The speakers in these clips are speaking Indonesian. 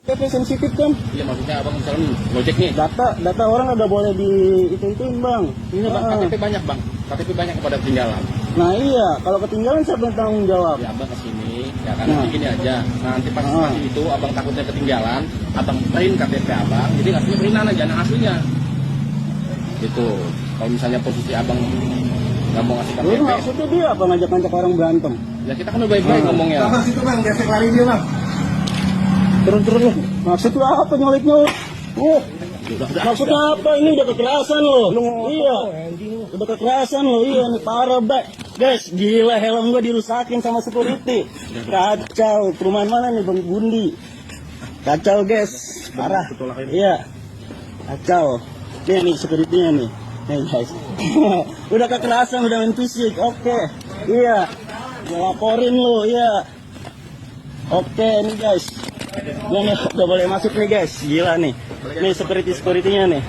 KTP sensitif kan? Iya, maksudnya abang misalnya Gojek nih. Data orang nggak boleh di itu-ituin bang. Ini bang, KTP banyak bang. KTP banyak kepada ketinggalan. Nah iya, kalau ketinggalan siapa yang tanggung jawab? Ya abang kesini, ya kan nanti gini aja. Nanti pas nanti itu abang takutnya ketinggalan, abang print KTP abang, jadi ngasihnya printan aja, yang aslinya. Gitu. Kalau misalnya posisi abang nggak mau ngasih Lu KTP, maksudnya dia apa ngajak-ngajak orang berantem? ya kita kan udah baik-baik ngomongnya. Sama situ bang, gesek lari dia bang. Turun lu. Maksud lu apa nyolek-nyolek? Maksudnya apa? Ini udah kekerasan lo. Iya. Udah kekerasan lo. Iya nih parah, Bang. Guys, gila helm gua dirusakin sama security. Kacau. Perumahan mana nih, Bang Bundi? Kacau, guys. Parah. Iya. Kacau. Nih security-nya nih. Nih, guys. Udah kekerasan, udah main fisik. Oke. Iya. Gua laporin lo, iya. Oke, ini guys. Nih, udah boleh masuk nih guys. Gila nih. Nih security-nya nih.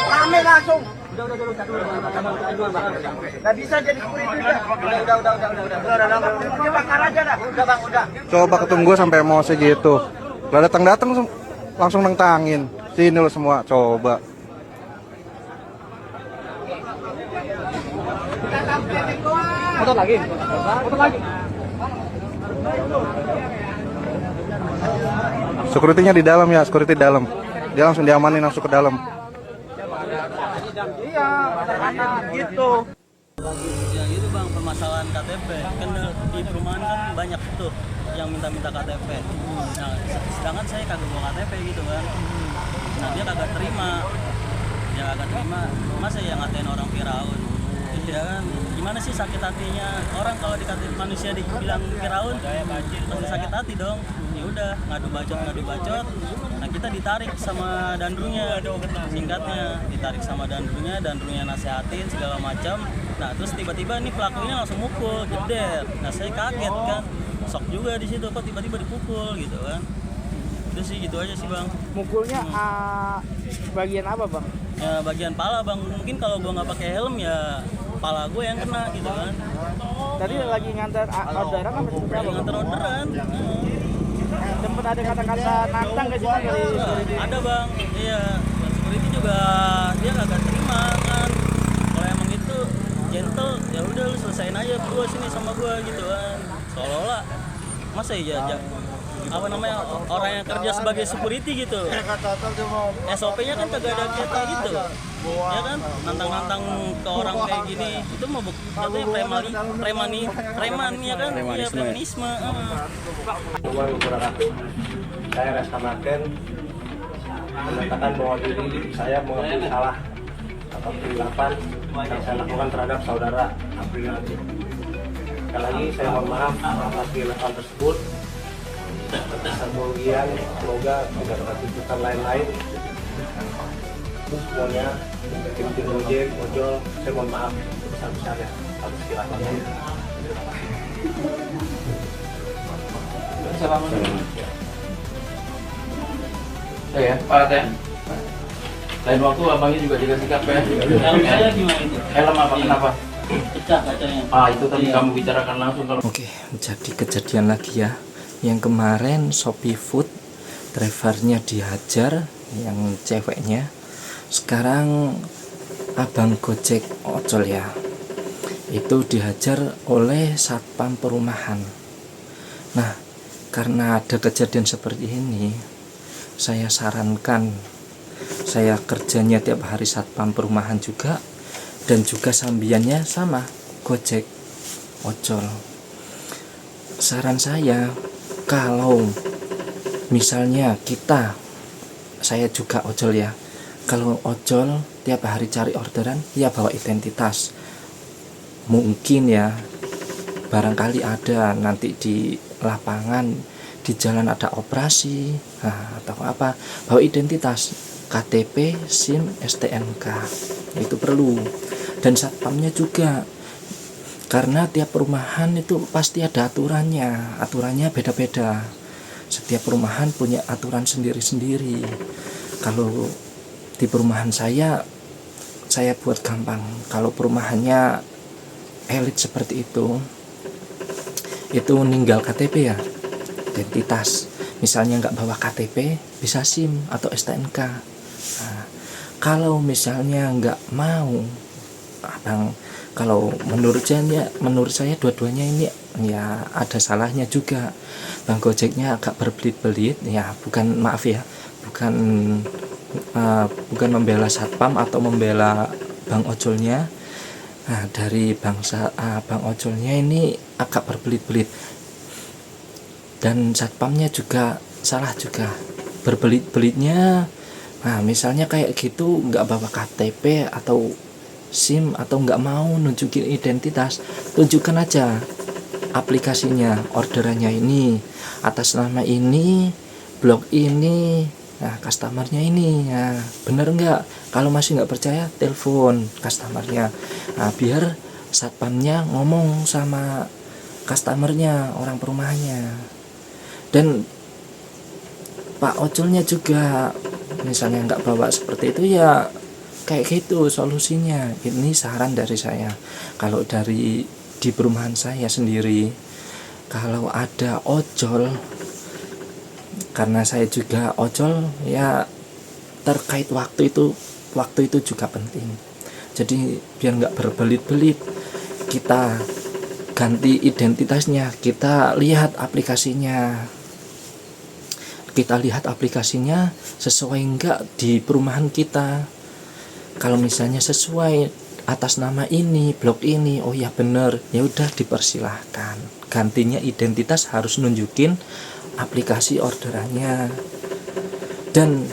Rame langsung. Gak bisa jadi security udah. Udah bakar aja dah. Udah bang, udah. Coba ketunggu sampai emosi gitu. Lah datang langsung nentangin. Sini lo semua, coba. Foto lagi. Security-nya di dalam ya, security dalam. Dia langsung diamanin langsung ke dalam. Iya, gitu. Ya gitu bang, permasalahan KTP kan di perumahan kan banyak tuh yang minta-minta KTP. Nah sedangkan saya kagak bawa KTP gitu kan. Nah dia kagak terima, masa ya ngatain orang Firaun. Ya kan, gimana sih sakit hatinya orang kalau dikatain manusia dibilang Firaun, pasti sakit hati dong. Ya udah ngadu bacot. Nah kita ditarik sama dandrunya, singkatnya ditarik sama dandrunya nasehatin segala macam. Nah terus tiba-tiba nih pelaku ini langsung mukul, jeder. Nah saya kaget kan, shock juga di situ kok tiba-tiba dipukul gitu kan. Itu sih gitu aja sih bang. Mukulnya bagian apa bang? Ya bagian pala bang. Mungkin kalau gua nggak pakai helm ya pala gue yang kena gitu kan. Tadi lagi ngantar orderan apa seperti apa? Nganter orderan. Sempet ada kata-kata nantang gak sih bang dari security? Ada bang, iya. Dan security juga dia kagak terima kan. Kalau emang itu gentle, ya udah lu selesain aja berdua sini sama gua gitu kan. Seolah-olah masa ya apa namanya orang yang kerja sebagai security gitu. SOP-nya kan kagak ada kita gitu. Ya kan, nantang-nantang ke orang kayak gini itu mau jatuhnya preman ya kan, ya premanisme. Saya Reska Marken menyatakan bahwa diri saya mengakui salah atas kegelapan yang saya lakukan terhadap saudara Aprilianti. Sekali lagi saya mohon maaf atas kegelapan tersebut. Kemudian semoga tidak ada tuntutan lain-lain. Semuanya tim Gojek, ojol, saya mohon maaf besar-besarnya atas kegelapan. Ya, Pak ya. Lain waktu abangnya juga jaga sikap ya. Helm saya gimana itu? Helm apa? Kenapa? Pecah kacanya. Itu tadi kamu bicarakan langsung kalau. Oke, jadi kejadian lagi ya. Yang kemarin Shopee Food drivernya dihajar, yang ceweknya. Sekarang abang Gojek ojol ya, itu dihajar oleh satpam perumahan. Nah, karena ada kejadian seperti ini, saya sarankan, saya kerjanya tiap hari satpam perumahan juga, dan juga sambiannya sama Gojek ojol. Saran saya, kalau misalnya saya juga ojol ya, kalau ojol tiap hari cari orderan ya bawa identitas. Mungkin ya barangkali ada nanti di lapangan, di jalan ada operasi atau apa, bawa identitas, KTP, SIM, STNK, itu perlu. Dan satpamnya juga, karena tiap perumahan itu pasti ada aturannya beda-beda. Setiap perumahan punya aturan sendiri-sendiri. Kalau di perumahan saya buat gampang. Kalau perumahannya elit seperti itu ninggal KTP ya, identitas. Misalnya nggak bawa KTP, bisa SIM atau STNK. Nah, kalau misalnya nggak mau, abang, kalau menurut saya dua-duanya ini ya ada salahnya juga. Bang Gojeknya agak berbelit-belit, ya bukan, maaf ya, bukan membela satpam atau membela bang ojolnya. Nah, dari bang ojolnya ini agak berbelit-belit, dan satpamnya juga salah juga, berbelit-belitnya. Nah, misalnya kayak gitu, nggak bawa KTP atau SIM atau nggak mau nunjukin identitas, tunjukkan aja aplikasinya, orderannya ini atas nama ini, blok ini, nah customernya ini. Nah, bener nggak? Kalau masih nggak percaya, telepon customernya. Nah, biar satpamnya ngomong sama customernya, orang perumahannya. Dan Pak ojolnya juga, misalnya nggak bawa seperti itu, ya kayak gitu solusinya. Ini saran dari saya. Kalau di perumahan saya sendiri, kalau ada ojol, karena saya juga ojol, ya terkait waktu itu juga penting. Jadi biar nggak berbelit-belit, kita ganti identitasnya, kita lihat aplikasinya sesuai enggak di perumahan kita. Kalau misalnya sesuai atas nama ini, blok ini, oh ya bener, ya udah dipersilahkan. Gantinya identitas harus nunjukin aplikasi orderannya. Dan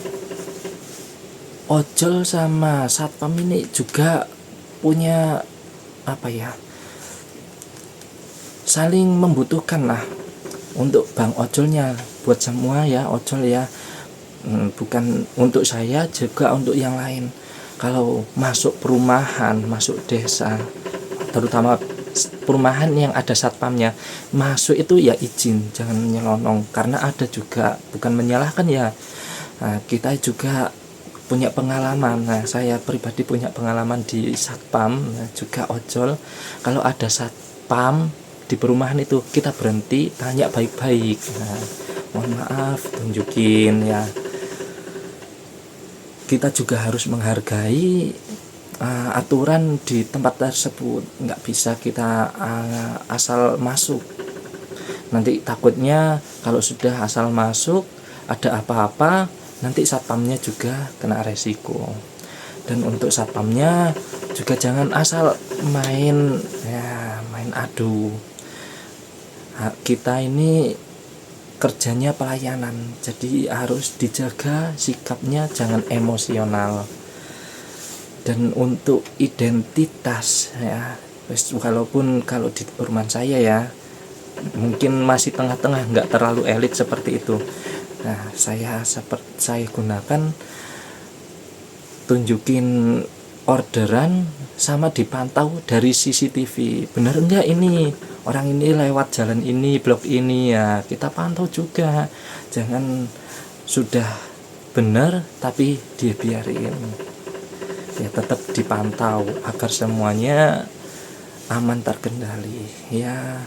ojol sama satpam ini juga punya saling membutuhkan lah. Untuk bang ojolnya, buat semua ya ojol ya, bukan untuk saya, juga untuk yang lain. Kalau masuk perumahan, masuk desa, terutama perumahan yang ada satpamnya, masuk itu ya izin, jangan nyelonong. Karena ada juga, bukan menyalahkan ya, nah, kita juga punya pengalaman. Nah, saya pribadi punya pengalaman di satpam, nah, juga ojol. Kalau ada satpam di perumahan itu, kita berhenti, tanya baik-baik. Nah, mohon maaf, tunjukin ya. Kita juga harus menghargai aturan di tempat tersebut. Nggak bisa kita asal masuk. Nanti takutnya kalau sudah asal masuk, ada apa-apa, nanti satpamnya juga kena resiko. Dan untuk satpamnya juga jangan asal main adu. Kita ini kerjanya pelayanan, jadi harus dijaga sikapnya, jangan emosional. Dan untuk identitas ya, walaupun kalau di perumahan saya ya mungkin masih tengah-tengah, nggak terlalu elit seperti itu. Nah, saya gunakan tunjukin orderan sama dipantau dari CCTV. Bener enggak ini orang ini lewat jalan ini, blok ini, ya kita pantau juga. Jangan sudah benar tapi dibiarin. Ya tetap dipantau agar semuanya aman, terkendali. Ya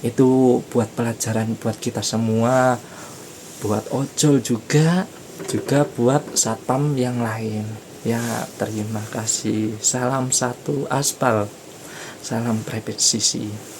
itu buat pelajaran buat kita semua, buat ojol juga buat satpam yang lain. Ya terima kasih. Salam satu aspal, salam presisi.